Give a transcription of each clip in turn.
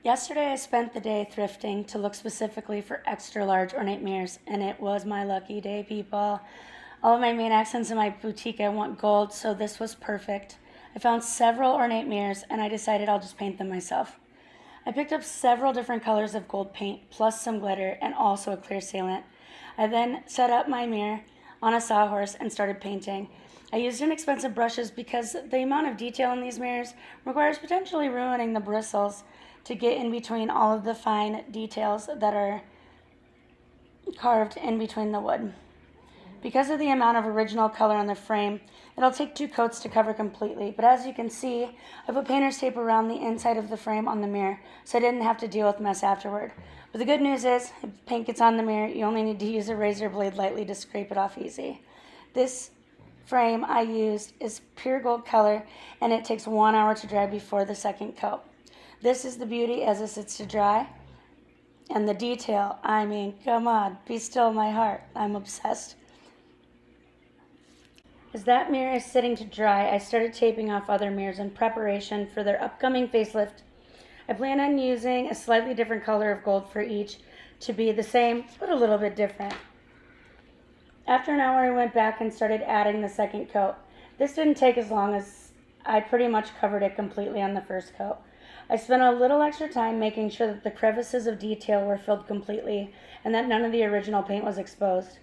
Yesterday I spent the day thrifting to look specifically for extra large ornate mirrors, and it was my lucky day, people. All of my main accents in my boutique I want gold, so this was perfect. I found several ornate mirrors and I decided I'll just paint them myself. I picked up several different colors of gold paint, plus some glitter and also a clear sealant. I then set up my mirror on a sawhorse and started painting. I used inexpensive brushes because the amount of detail in these mirrors requires potentially ruining the bristles to get in between all of the fine details that are carved in between the wood. Because of the amount of original color on the frame, it'll take 2 coats to cover completely, but as you can see, I put painter's tape around the inside of the frame on the mirror, so I didn't have to deal with mess afterward. But the good news is, if paint gets on the mirror, you only need to use a razor blade lightly to scrape it off easy. This frame I used is pure gold color, and it takes 1 hour to dry before the second coat. This is the beauty as it sits to dry. And the detail, I mean, come on, be still my heart. I'm obsessed. As that mirror is sitting to dry, I started taping off other mirrors in preparation for their upcoming facelift. I plan on using a slightly different color of gold for each to be the same, but a little bit different. After an hour, I went back and started adding the second coat. This didn't take as long as I pretty much covered it completely on the first coat. I spent a little extra time making sure that the crevices of detail were filled completely and that none of the original paint was exposed.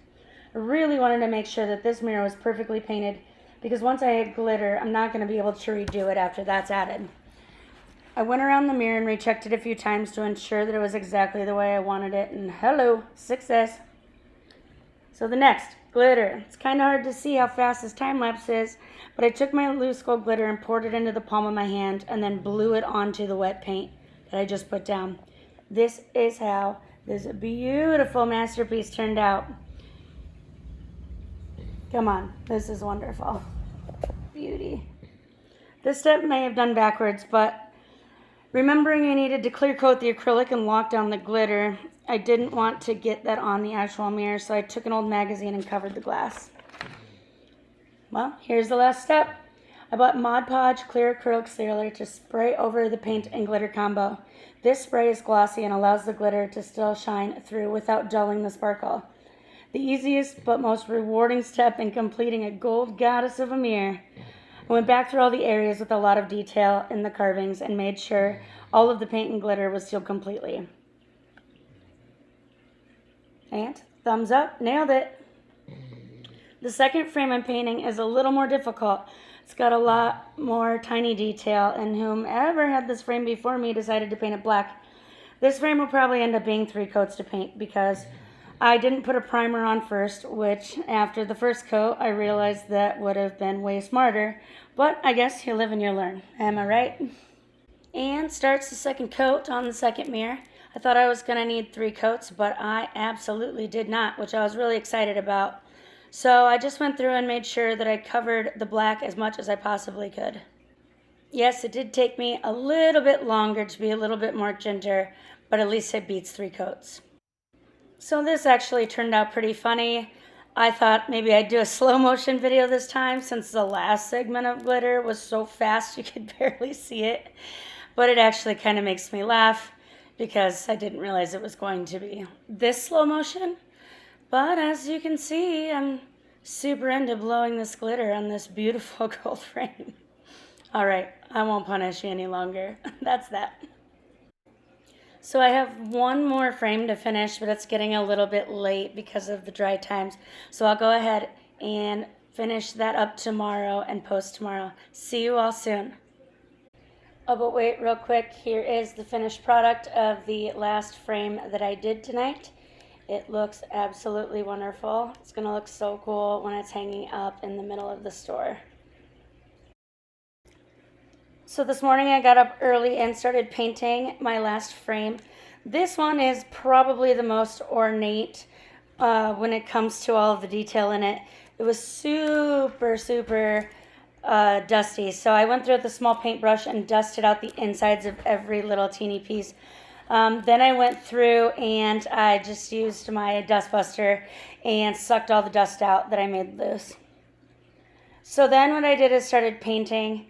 I really wanted to make sure that this mirror was perfectly painted because once I hit glitter, I'm not going to be able to redo it after that's added. I went around the mirror and rechecked it a few times to ensure that it was exactly the way I wanted it, and hello, success. So the next, glitter. It's kind of hard to see how fast this time lapse is, but I took my loose gold glitter and poured it into the palm of my hand and then blew it onto the wet paint that I just put down. This is how this beautiful masterpiece turned out. Come on, this is wonderful. Beauty. This step may have done backwards, but remembering I needed to clear coat the acrylic and lock down the glitter, I didn't want to get that on the actual mirror, so I took an old magazine and covered the glass. Well, here's the last step. I bought Mod Podge clear acrylic sealer to spray over the paint and glitter combo. This spray is glossy and allows the glitter to still shine through without dulling the sparkle. The easiest but most rewarding step in completing a gold goddess of a mirror. I went back through all the areas with a lot of detail in the carvings and made sure all of the paint and glitter was sealed completely. And thumbs up, nailed it. The second frame I'm painting is a little more difficult. It's got a lot more tiny detail, and whomever had this frame before me decided to paint it black. This frame will probably end up being 3 coats to paint because I didn't put a primer on first, which after the first coat I realized that would have been way smarter, but I guess you live and you learn. Am I right? And starts the second coat on the second mirror. I thought I was going to need 3 coats, but I absolutely did not, which I was really excited about. So I just went through and made sure that I covered the black as much as I possibly could. Yes, it did take me a little bit longer to be a little bit more ginger, but at least it beats 3 coats. So this actually turned out pretty funny. I thought maybe I'd do a slow motion video this time since the last segment of glitter was so fast you could barely see it. But it actually kind of makes me laugh because I didn't realize it was going to be this slow motion. But as you can see, I'm super into blowing this glitter on this beautiful gold frame. All right, I won't punish you any longer. That's that. So I have one more frame to finish, but it's getting a little bit late because of the dry times. So I'll go ahead and finish that up tomorrow and post tomorrow. See you all soon. Oh, but wait, real quick. Here is the finished product of the last frame that I did tonight. It looks absolutely wonderful. It's going to look so cool when it's hanging up in the middle of the store. So this morning I got up early and started painting my last frame. This one is probably the most ornate when it comes to all of the detail in it. It was super dusty. So I went through with a small paintbrush and dusted out the insides of every little teeny piece. Then I went through and I just used my dust buster and sucked all the dust out that I made loose. So then what I did is started painting.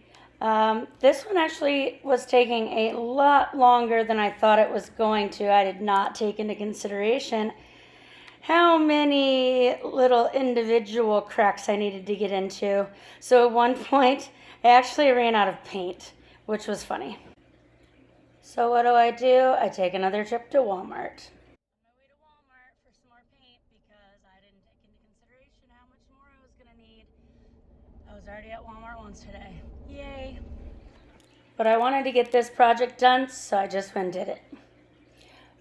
This one actually was taking a lot longer than I thought it was going to. I did not take into consideration how many little individual cracks I needed to get into. So at one point, I actually ran out of paint, which was funny. So what do? I take another trip to Walmart. On my way to Walmart for some more paint because I didn't take into consideration how much more I was going to need. I was already at Walmart once today. Yay. But I wanted to get this project done, so I just went and did it.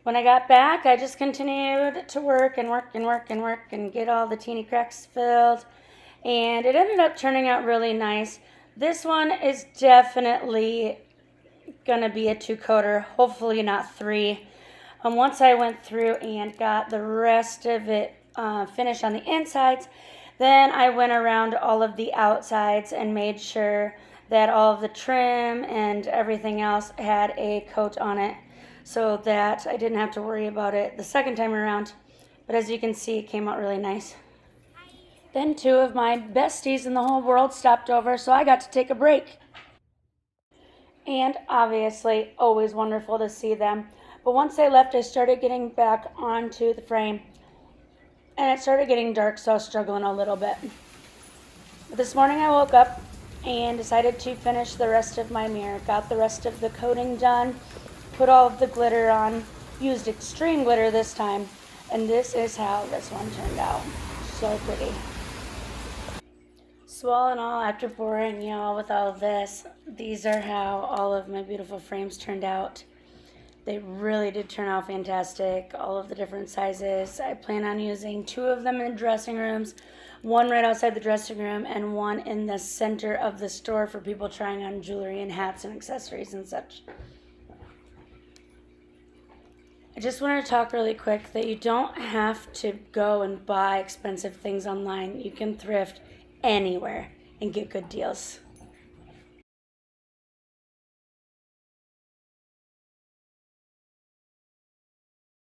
When I got back, I just continued to work and get all the teeny cracks filled. And it ended up turning out really nice. This one is definitely going to be a 2-coater, hopefully not 3. Once I went through and got the rest of it finished on the insides, then I went around all of the outsides and made sure that all of the trim and everything else had a coat on it so that I didn't have to worry about it the second time around. But as you can see, it came out really nice. Then 2 of my besties in the whole world stopped over, so I got to take a break. And obviously, always wonderful to see them. But once they left, I started getting back onto the frame. And it started getting dark, so I was struggling a little bit. But this morning I woke up and decided to finish the rest of my mirror. Got the rest of the coating done, put all of the glitter on, used extreme glitter this time, and this is how this one turned out. So pretty. So all in all, after boring y'all with all of this, these are how all of my beautiful frames turned out. They really did turn out fantastic, all of the different sizes. I plan on using 2 of them in the dressing rooms, 1 right outside the dressing room, and 1 in the center of the store for people trying on jewelry and hats and accessories and such. I just want to talk really quick that you don't have to go and buy expensive things online. You can thrift anywhere and get good deals.